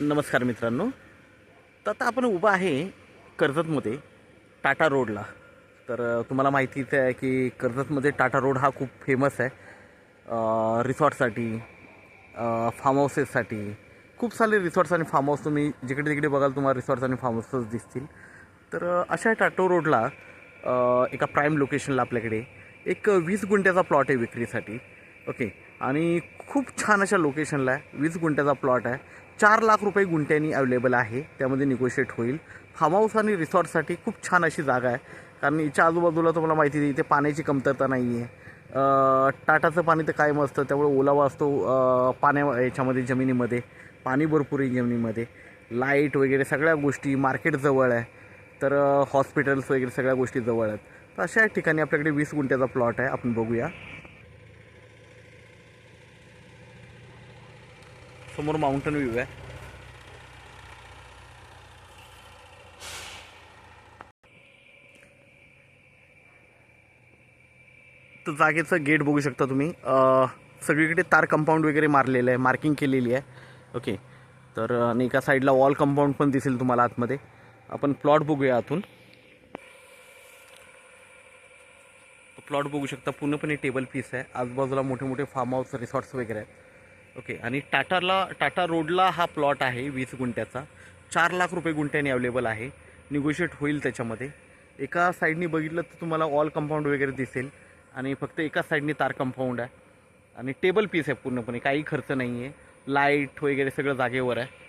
नमस्कार मित्रांनो. तर आता आपण उभा आहे कर्जतमध्ये टाटा रोडला. तर तुम्हाला माहितीच आहे की कर्जतमध्ये टाटा रोड हा खूप फेमस आहे. रिसॉर्टसाठी, फार्म हाऊसेससाठी. खूप सारे रिसॉर्ट्स आणि फार्म हाऊस तुम्ही जिकडे तिकडे बघाल तुम्हाला रिसॉर्ट्स आणि फार्म हाऊसेस दिसतील. तर अशा टाटा रोडला एका प्राईम लोकेशनला आपल्याकडे एक 20 गुंठ्याचा प्लॉट आहे विक्रीसाठी. ओके. आणि खूप छान अशा लोकेशनला आहे. 20 गुंठ्याचा प्लॉट आहे. 4 लाख रुपये गुंठ्यानी अवेलेबल आहे. त्यामध्ये निगोशिएट होईल. फार्म हाऊस आणि रिसॉर्टसाठी खूप छान अशी जागा आहे. कारण हिच्या आजूबाजूला तुम्हाला माहिती आहे इथे पाण्याची कमतरता नाही आहे. टाटाचं पाणी तर कायम असतं, त्यामुळे ओलावा असतो याच्यामध्ये जमिनीमध्ये. पाणी भरपूर आहे जमिनीमध्ये. लाईट वगैरे सगळ्या गोष्टी, मार्केट जवळ आहे. तर हॉस्पिटल्स वगैरे सगळ्या गोष्टी जवळ आहेत. तर अशा ठिकाणी आपल्याकडे 20 गुंठ्याचा प्लॉट आहे. आपण बघूया. समोर माउंटन व्ह्यू आहे. तर जागेचं गेट बघू शकता तुम्ही. सगळीकडे तार कंपाऊंड वगैरे मारलेलं आहे, मार्किंग केलेली आहे. ओके. तर आणि एका साईडला वॉल कंपाऊंड पण दिसेल तुम्हाला आतमध्ये. आपण प्लॉट बघूया आतून. प्लॉट बघू शकता, पूर्णपणे टेबल पीस आहे. आजूबाजूला मोठे मोठे फार्म हाऊस, रिसॉर्ट्स वगैरे आहेत. ओके. आणि टाटा रोडला हा प्लॉट आहे 20 गुंठ्याचा. 4 लाख रुपये गुंठ्याने अवेलेबल आहे. निगोशिएट होईल त्याच्यामध्ये. एका साईडनी बघितलं तर तुम्हाला वॉल कंपाऊंड वगैरे दिसेल आणि फक्त एका साईडनी तार कंपाऊंड आहे आणि टेबल पीस आहे पूर्णपणे. काही खर्च नाही आहे. लाईट वगैरे सगळं जागेवर आहे.